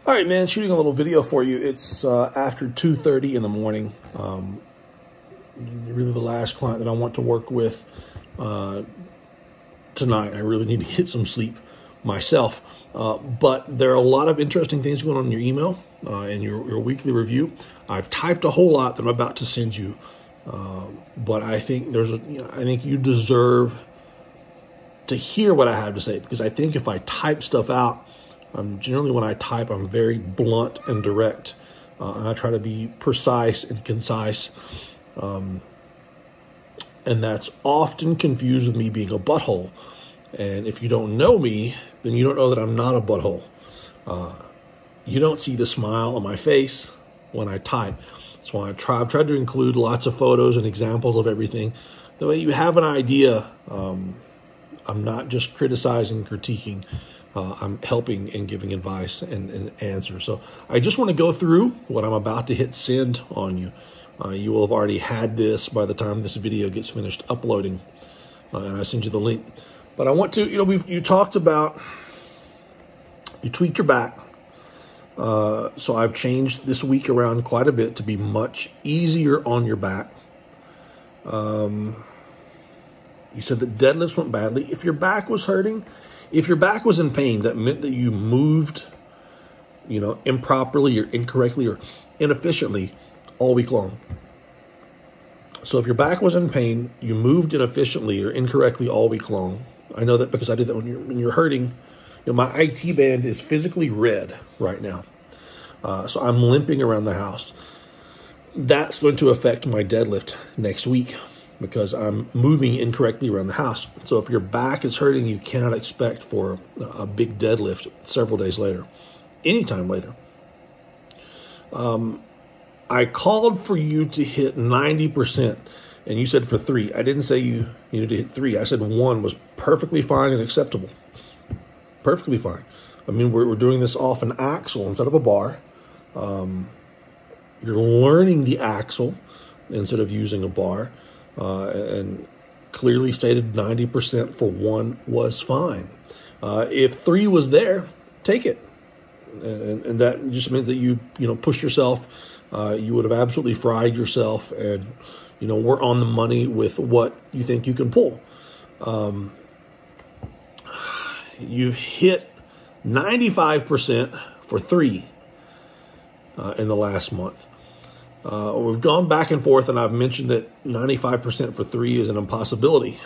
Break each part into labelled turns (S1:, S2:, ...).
S1: All right, man, shooting a little video for you. It's after 2:30 in the morning. Really the last client that I want to work with tonight. I really need to get some sleep myself. But there are a lot of interesting things going on in your email and your weekly review. I've typed a whole lot that I'm about to send you. But I think I think you deserve to hear what I have to say, because I think if I type stuff out, generally when I type, I'm very blunt and direct, and I try to be precise and concise, and that's often confused with me being a butthole. And if you don't know me, then you don't know that I'm not a butthole. You don't see the smile on my face when I type. So I've tried to include lots of photos and examples of everything. That way you have an idea. I'm not just criticizing, critiquing. I'm helping and giving advice and answers. So I just want to go through what I'm about to hit send on you. You will have already had this by the time this video gets finished uploading, and I send you the link. But I want to, you talked about, you tweaked your back. So I've changed this week around quite a bit to be much easier on your back. You said that deadlifts went badly. If your back was hurting, if your back was in pain, that meant that you moved, improperly or incorrectly or inefficiently all week long. So if your back was in pain, you moved inefficiently or incorrectly all week long. I know that because I did that when you're hurting. My IT band is physically red right now. So I'm limping around the house. That's going to affect my deadlift next week, because I'm moving incorrectly around the house. So if your back is hurting, you cannot expect for a big deadlift several days later, anytime later. I called for you to hit 90%, and you said for 3. I didn't say you needed to hit 3. I said 1 was perfectly fine and acceptable. Perfectly fine. I mean, we're doing this off an axle instead of a bar. You're learning the axle instead of using a bar. And clearly stated 90% for 1 was fine. If 3 was there, take it. And that just meant that you pushed yourself. You would have absolutely fried yourself, and, we're on the money with what you think you can pull. You've hit 95% for 3 in the last month. We've gone back and forth, and I've mentioned that 95% for 3 is an impossibility.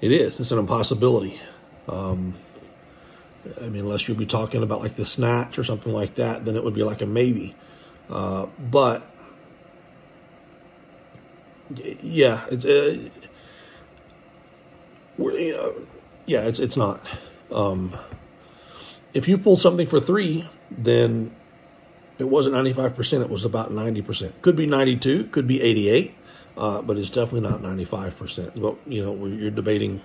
S1: It is. It's an impossibility. Unless you'll be talking about like the snatch or something like that, then it would be like a maybe. But yeah, it's not. If you pull something for 3, then it wasn't 95%, it was about 90%. Could be 92, could be 88, but it's definitely not 95%. But, you're debating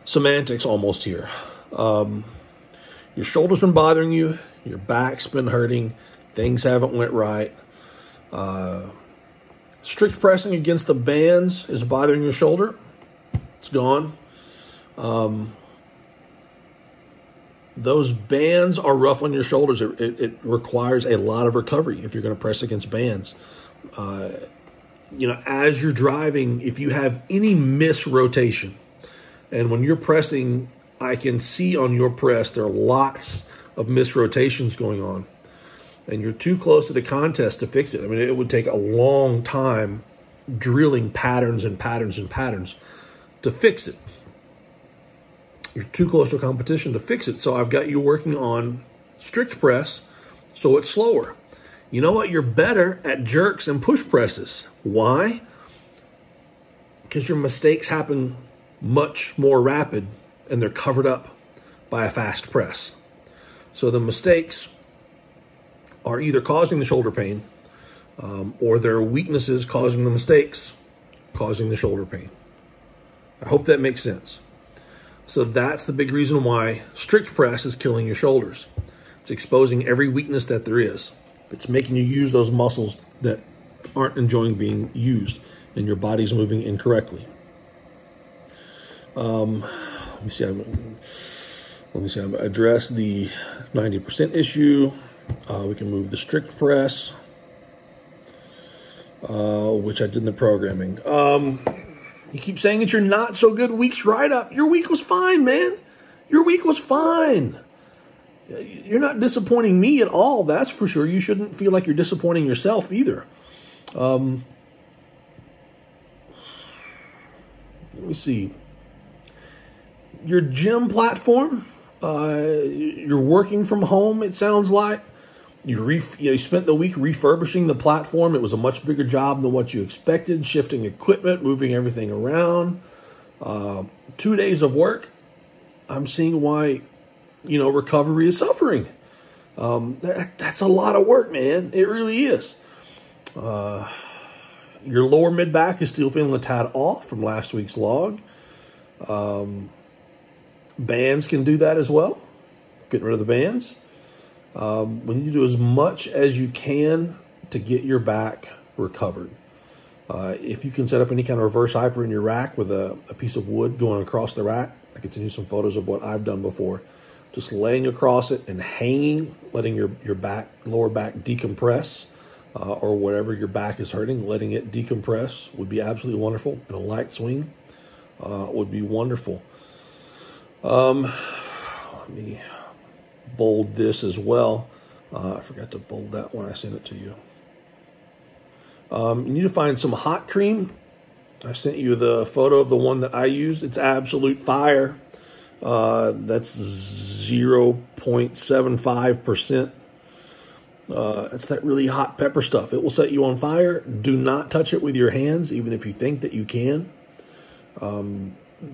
S1: semantics almost here. Your shoulder's been bothering you, your back's been hurting, things haven't went right. Strict pressing against the bands is bothering your shoulder. It's gone. Those bands are rough on your shoulders. It requires a lot of recovery if you're going to press against bands. As you're driving, if you have any misrotation, and when you're pressing, I can see on your press there are lots of misrotations going on, and you're too close to the contest to fix it. It would take a long time drilling patterns and patterns and patterns to fix it. You're too close to a competition to fix it. So I've got you working on strict press, so it's slower. You know what? You're better at jerks and push presses. Why? Because your mistakes happen much more rapid, and they're covered up by a fast press. So the mistakes are either causing the shoulder pain, or there are weaknesses causing the mistakes, causing the shoulder pain. I hope that makes sense. So that's the big reason why strict press is killing your shoulders. It's exposing every weakness that there is. It's making you use those muscles that aren't enjoying being used, and your body's moving incorrectly. Let me see. Let me see, I'm address the 90% issue. We can move the strict press, which I did in the programming. You keep saying it's your not so good week's write-up. Your week was fine, man. Your week was fine. You're not disappointing me at all, that's for sure. You shouldn't feel like you're disappointing yourself either. Let me see. Your gym platform, you're working from home, it sounds like. You spent the week refurbishing the platform. It was a much bigger job than what you expected, shifting equipment, moving everything around. 2 days of work. I'm seeing why, recovery is suffering. That's a lot of work, man. It really is. Your lower mid-back is still feeling a tad off from last week's log. Bands can do that as well. Getting rid of the bands. When you do as much as you can to get your back recovered. If you can set up any kind of reverse hyper in your rack with a piece of wood going across the rack, I can send you some photos of what I've done before. Just laying across it and hanging, letting your lower back decompress, or whatever your back is hurting, letting it decompress would be absolutely wonderful. And a light swing would be wonderful. Let me bold this as well. I forgot to bold that when I sent it to you. You need to find some hot cream. I sent you the photo of the one that I used. It's absolute fire. That's 0.75%. It's that really hot pepper stuff. It will set you on fire. Do not touch it with your hands, even if you think that you can.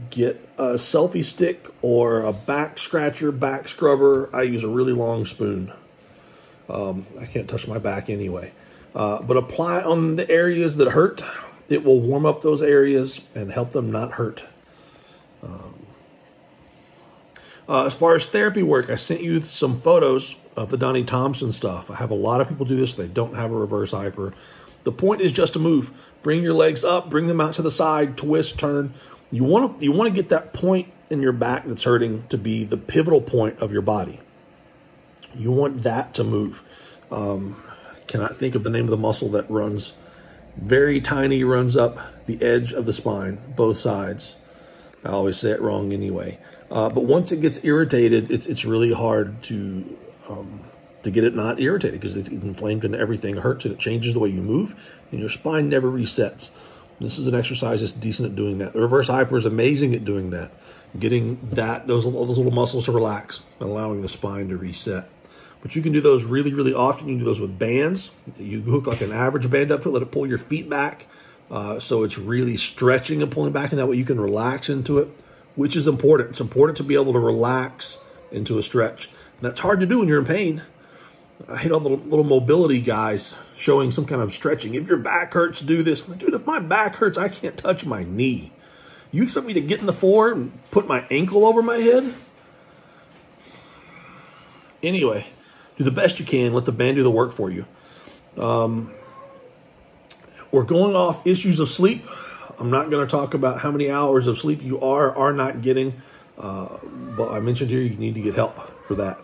S1: Get a selfie stick or a back scratcher, back scrubber. I use a really long spoon. I can't touch my back anyway. But apply on the areas that hurt. It will warm up those areas and help them not hurt. As far as therapy work, I sent you some photos of the Donnie Thompson stuff. I have a lot of people do this. They don't have a reverse hyper. The point is just to move. Bring your legs up, bring them out to the side, twist, turn. You want to get that point in your back that's hurting to be the pivotal point of your body. You want that to move. Cannot think of the name of the muscle that runs very tiny, runs up the edge of the spine, both sides. I always say it wrong anyway. But once it gets irritated, it's really hard to get it not irritated because it's inflamed and everything hurts and it changes the way you move and your spine never resets. This is an exercise that's decent at doing that. The reverse hyper is amazing at doing that, getting those little muscles to relax and allowing the spine to reset. But you can do those really, really often. You can do those with bands. You hook like an average band up to it, let it pull your feet back. So it's really stretching and pulling back, and that way you can relax into it, which is important. It's important to be able to relax into a stretch. And that's hard to do when you're in pain. I hate all the little mobility guys showing some kind of stretching. If your back hurts, do this. I'm like, dude, if my back hurts, I can't touch my knee. You expect me to get in the floor and put my ankle over my head? Anyway, do the best you can. Let the band do the work for you. We're going off issues of sleep. I'm not going to talk about how many hours of sleep you are not getting. But I mentioned here you need to get help for that.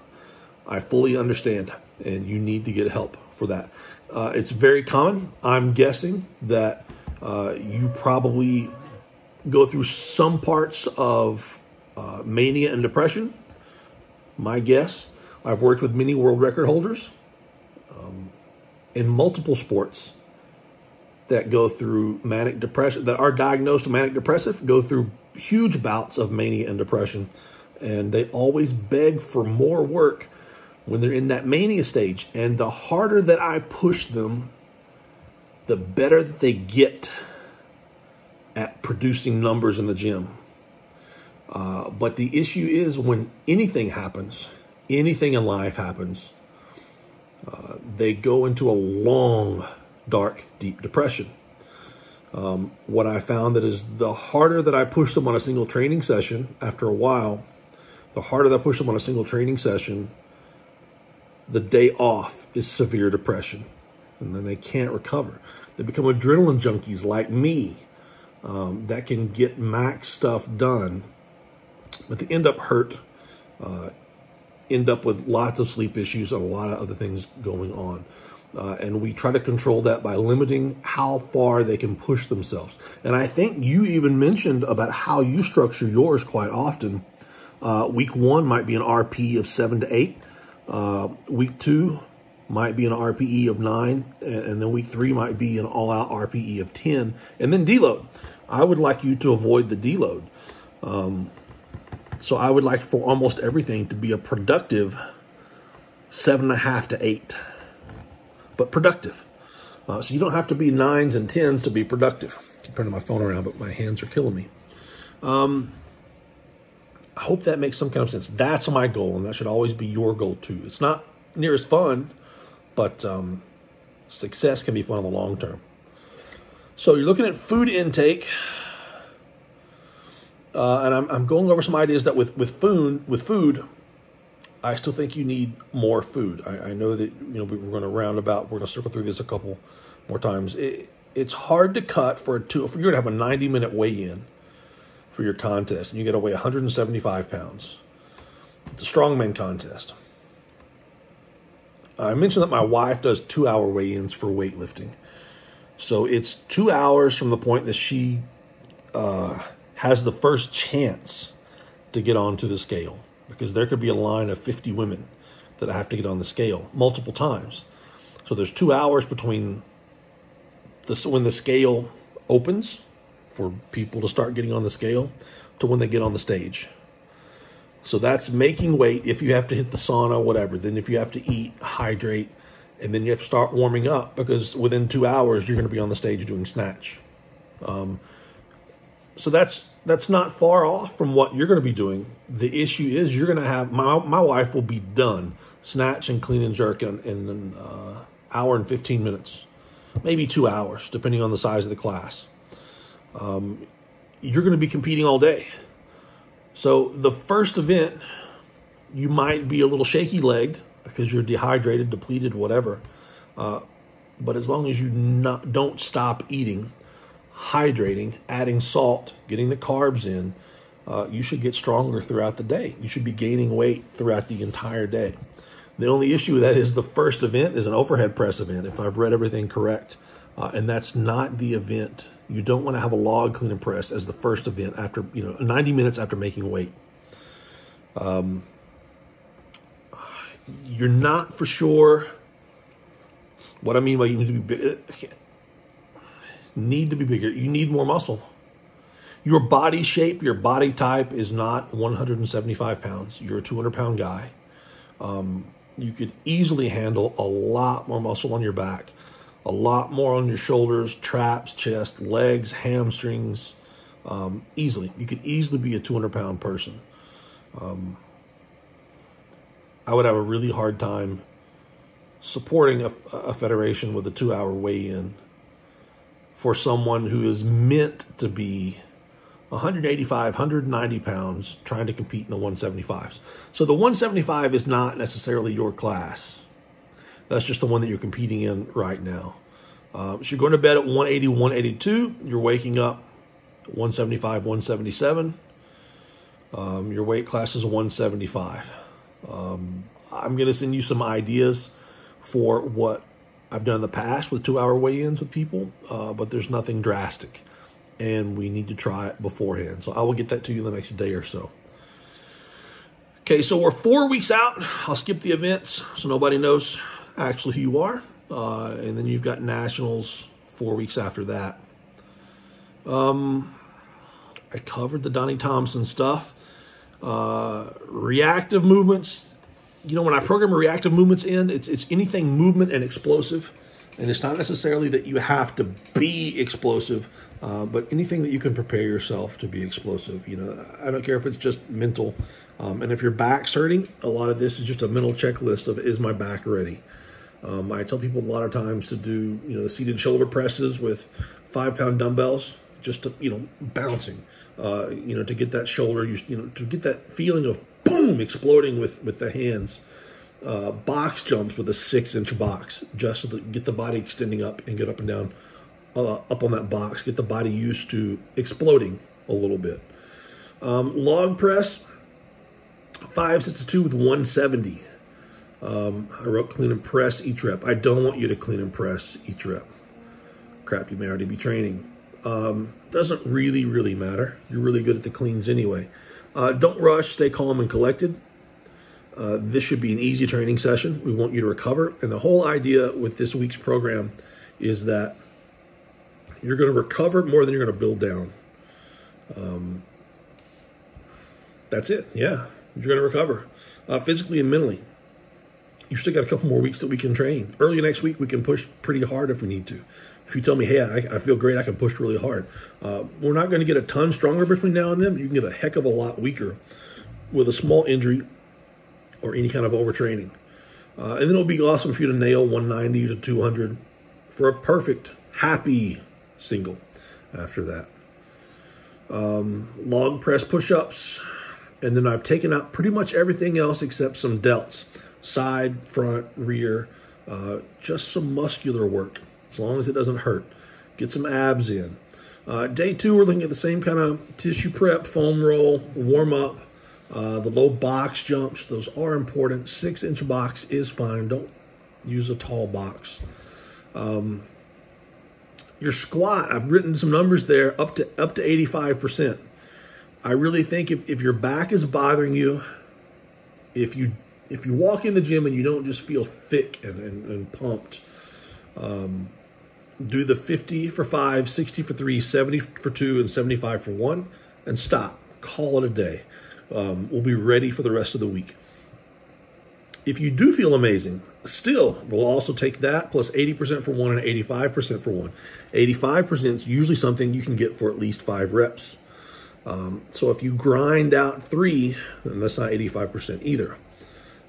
S1: I fully understand, and you need to get help for that. It's very common. I'm guessing that you probably go through some parts of mania and depression. My guess. I've worked with many world record holders in multiple sports that go through manic depression, that are diagnosed manic depressive, go through huge bouts of mania and depression, and they always beg for more work when they're in that mania stage. And the harder that I push them, the better that they get at producing numbers in the gym. But the issue is when anything happens, anything in life happens, they go into a long, dark, deep depression. What I found that is the harder that I push them on a single training session, after a while, the harder that I push them on a single training session, the day off is severe depression, and then they can't recover. They become adrenaline junkies like me that can get max stuff done, but they end up hurt end up with lots of sleep issues and a lot of other things going on. And we try to control that by limiting how far they can push themselves. And I think you even mentioned about how you structure yours quite often. Week 1 might be an RP of 7 to 8. Week 2 might be an RPE of 9. And then week 3 might be an all-out RPE of 10. And then deload. I would like you to avoid the deload. So I would like for almost everything to be a productive 7.5 to 8. But productive. So you don't have to be 9s and 10s to be productive. I keep turning my phone around, but my hands are killing me. I hope that makes some kind of sense. That's my goal, and that should always be your goal too. It's not near as fun, but success can be fun in the long term. So you're looking at food intake, and I'm going over some ideas that with food, I still think you need more food. I know that, we're going to we're going to circle through this a couple more times. It's hard to cut if you're going to have a 90-minute weigh-in for your contest, and you got to weigh 175 pounds. It's a strongman contest. I mentioned that my wife does 2-hour weigh-ins for weightlifting. So it's 2 hours from the point that she has the first chance to get onto the scale. Because there could be a line of 50 women that have to get on the scale multiple times. So there's 2 hours between when the scale opens for people to start getting on the scale to when they get on the stage. So that's making weight if you have to hit the sauna, whatever. Then if you have to eat, hydrate, and then you have to start warming up because within 2 hours you're going to be on the stage doing snatch. So that's not far off from what you're going to be doing. The issue is you're going to have, my wife will be done snatch and clean and jerk in an hour and 15 minutes, maybe 2 hours, depending on the size of the class. You're going to be competing all day. So the first event, you might be a little shaky-legged because you're dehydrated, depleted, whatever. But as long as you don't stop eating, hydrating, adding salt, getting the carbs in, you should get stronger throughout the day. You should be gaining weight throughout the entire day. The only issue with that is the first event is an overhead press event, if I've read everything correct. And that's not the event. You don't want to have a log clean and press as the first event after, 90 minutes after making weight. You're not for sure. What I mean by you need to be bigger. You need more muscle. Your body shape, your body type is not 175 pounds. You're a 200-pound guy. You could easily handle a lot more muscle on your back, a lot more on your shoulders, traps, chest, legs, hamstrings, easily. You could easily be a 200-pound person. I would have a really hard time supporting a federation with a 2-hour weigh-in for someone who is meant to be 185, 190 pounds trying to compete in the 175s. So the 175 is not necessarily your class. That's just the one that you're competing in right now. So you're going to bed at 180, 182. You're waking up 175, 177. Your weight class is 175. I'm going to send you some ideas for what I've done in the past with 2-hour weigh-ins with people, but there's nothing drastic, and we need to try it beforehand. So I will get that to you the next day or so. Okay, so we're 4 weeks out. I'll skip the events so nobody knows actually who you are. And then you've got nationals 4 weeks after that. I covered the Donnie Thompson stuff. Reactive movements. When I program reactive movements in, it's anything movement and explosive. And it's not necessarily that you have to be explosive, but anything that you can prepare yourself to be explosive. I don't care if it's just mental. And if your back's hurting, a lot of this is just a mental checklist of, is my back ready? I tell people a lot of times to do, the seated shoulder presses with 5-pound dumbbells, just to, bouncing, to get that shoulder, to get that feeling of boom, exploding with the hands. Box jumps with a 6-inch box, just to get the body extending up and get up and down, up on that box, get the body used to exploding a little bit. Log press, 5 sets of 2 with 170. I wrote clean and press each rep. I don't want you to clean and press each rep. Crap, you may already be training. Doesn't really matter. You're really good at the cleans anyway. Don't rush, stay calm and collected. This should be an easy training session. We want you to recover. And the whole idea with this week's program is that you're going to recover more than you're going to build down. That's it. Yeah, you're going to recover physically and mentally. You've still got a couple more weeks that we can train. Early next week, we can push pretty hard if we need to. If you tell me, hey, I feel great, I can push really hard. We're not going to get a ton stronger between now and then. You can get a heck of a lot weaker with a small injury or any kind of overtraining. And then it'll be awesome for you to nail 190 to 200 for a perfect, happy single after that. Log press push-ups. And then I've taken out pretty much everything else except some delts. Side, front, rear, just some muscular work, as long as it doesn't hurt. Get some abs in. Day 2, we're looking at the same kind of tissue prep, foam roll, warm up, the low box jumps. Those are important. 6-inch box is fine. Don't use a tall box. Your squat, I've written some numbers there, up to 85%. I really think if your back is bothering you, if you walk in the gym and you don't just feel thick and pumped, do the 50 for 5, 60 for 3, 70 for 2, and 75 for 1, and stop. Call it a day. We'll be ready for the rest of the week. If you do feel amazing, still, we'll also take that plus 80% for 1 and 85% for 1. 85% is usually something you can get for at least 5 reps. So if you grind out 3, then that's not 85% either.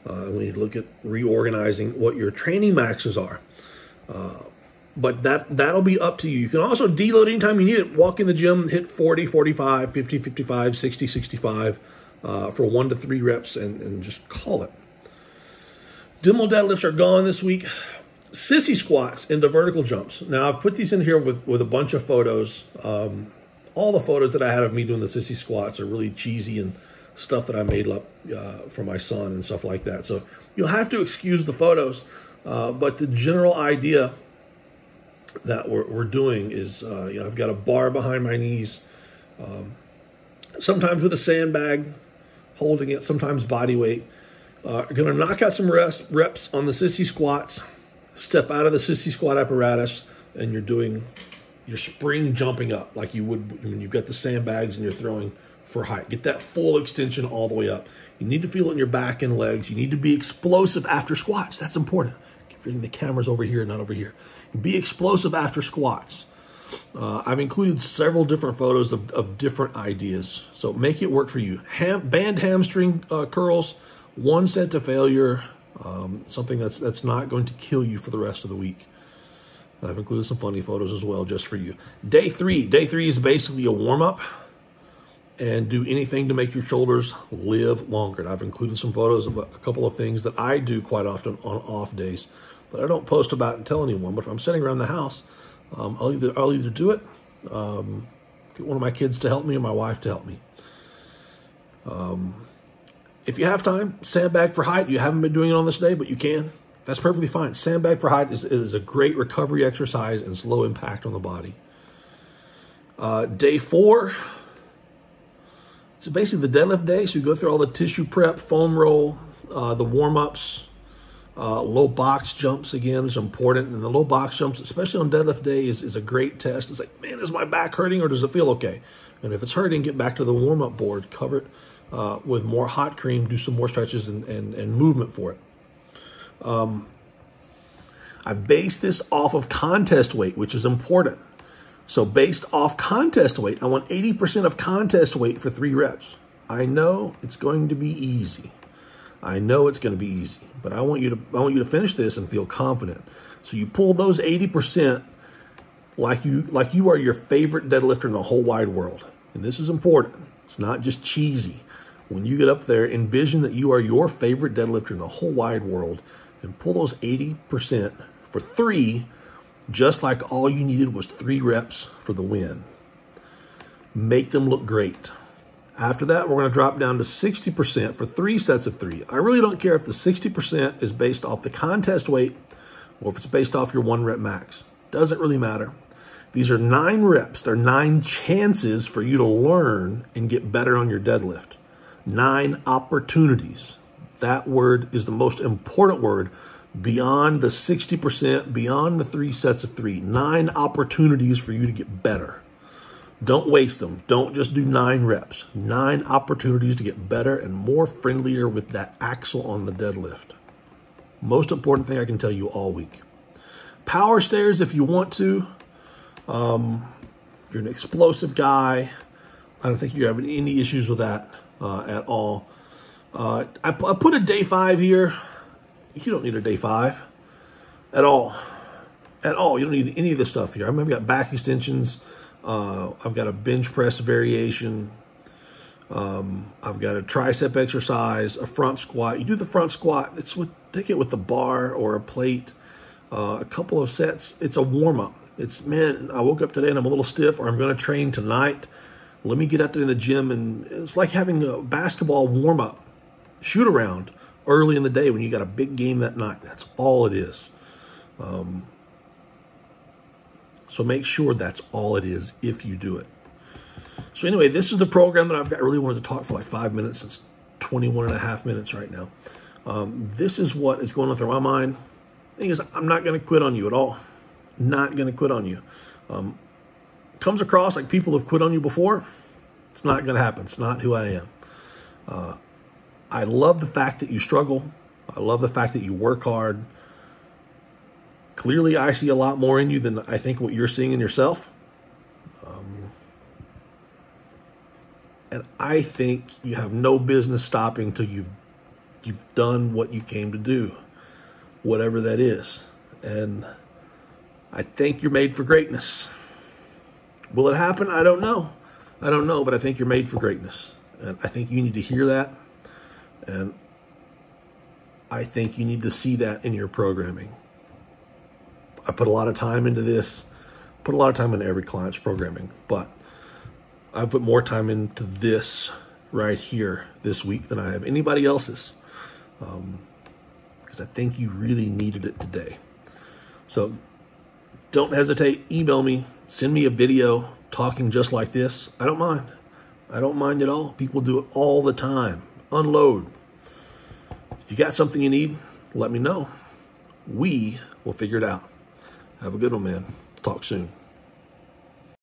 S1: We need to look at reorganizing what your training maxes are. But that'll be up to you. You can also deload anytime you need it. Walk in the gym, hit 40, 45, 50, 55, 60, 65 for 1 to 3 reps and just call it. Dumbbell deadlifts are gone this week. Sissy squats into vertical jumps. Now, I've put these in here with a bunch of photos. All the photos that I had of me doing the sissy squats are really cheesy and stuff that I made up for my son and stuff like that. So you'll have to excuse the photos. But the general idea that we're doing is, I've got a bar behind my knees, sometimes with a sandbag holding it, sometimes body weight. Going to knock out some reps on the sissy squats, step out of the sissy squat apparatus, and you're doing your spring jumping up like you would when you've got the sandbags and you're throwing for height. Get that full extension all the way up. You need to feel it in your back and legs. You need to be explosive after squats. That's important. Keep forgetting the camera's over here, not over here. Be explosive after squats. I've included several different photos of different ideas. So make it work for you. Band hamstring curls, 1 set to failure, something that's not going to kill you for the rest of the week. I've included some funny photos as well just for you. Day 3. Day 3 is basically a warm-up. And do anything to make your shoulders live longer. And I've included some photos of a couple of things that I do quite often on off days, but I don't post about and tell anyone. But if I'm sitting around the house, I'll either do it, get one of my kids to help me, or my wife to help me. If you have time, sandbag for height. You haven't been doing it on this day, but you can. That's perfectly fine. Sandbag for height is a great recovery exercise, and it's low impact on the body. Day 4. It's basically the deadlift day, so you go through all the tissue prep, foam roll, the warm-ups, low box jumps again is important. And the low box jumps, especially on deadlift day, is a great test. It's like, man, is my back hurting or does it feel okay? And if it's hurting, get back to the warm-up board, cover it with more hot cream, do some more stretches and movement for it. I base this off of contest weight, which is important. So based off contest weight, I want 80% of contest weight for 3 reps. I know it's going to be easy. I know it's going to be easy, but I want you to finish this and feel confident. So you pull those 80% like you are your favorite deadlifter in the whole wide world. And this is important. It's not just cheesy. When you get up there, envision that you are your favorite deadlifter in the whole wide world and pull those 80% for 3, just like all you needed was 3 reps for the win. Make them look great. After that, we're going to drop down to 60% for 3 sets of 3. I really don't care if the 60% is based off the contest weight or if it's based off your 1 rep max. Doesn't really matter. These are 9 reps. They're 9 chances for you to learn and get better on your deadlift. 9 opportunities. That word is the most important word beyond the 60%, beyond the 3 sets of 3. 9 opportunities for you to get better. Don't waste them. Don't just do 9 reps. 9 opportunities to get better and more friendlier with that axle on the deadlift. Most important thing I can tell you all week. Power stairs if you want to. You're an explosive guy. I don't think you're having any issues with that at all. I put a day 5 here. You don't need a day 5 at all. At all. You don't need any of this stuff here. I've got back extensions. I've got a bench press variation. I've got a tricep exercise, a front squat. You do the front squat. Take it with the bar or a plate. A couple of sets. It's a warm up. Man, I woke up today and I'm a little stiff, or I'm going to train tonight. Let me get out there in the gym, and it's like having a basketball warm up, shoot around early in the day when you got a big game that night. That's all it is. So make sure that's all it is if you do it. So anyway, this is the program that I've got. I really wanted to talk for like 5 minutes. It's 21 and a half minutes right now. This is what is going on through my mind. The thing is, I'm not going to quit on you at all. Not going to quit on you. Comes across like people have quit on you before. It's not going to happen. It's not who I am. I love the fact that you struggle. I love the fact that you work hard. Clearly, I see a lot more in you than I think what you're seeing in yourself. And I think you have no business stopping till you've done what you came to do, whatever that is. And I think you're made for greatness. Will it happen? I don't know. I don't know, but I think you're made for greatness. And I think you need to hear that. And I think you need to see that in your programming. I put a lot of time into this, put a lot of time into every client's programming, but I've put more time into this right here this week than I have anybody else's, because I think you really needed it today. So don't hesitate. Email me, send me a video talking just like this. I don't mind. I don't mind at all. People do it all the time. Unload. If you got something you need, let me know. We will figure it out. Have a good one, man. Talk soon.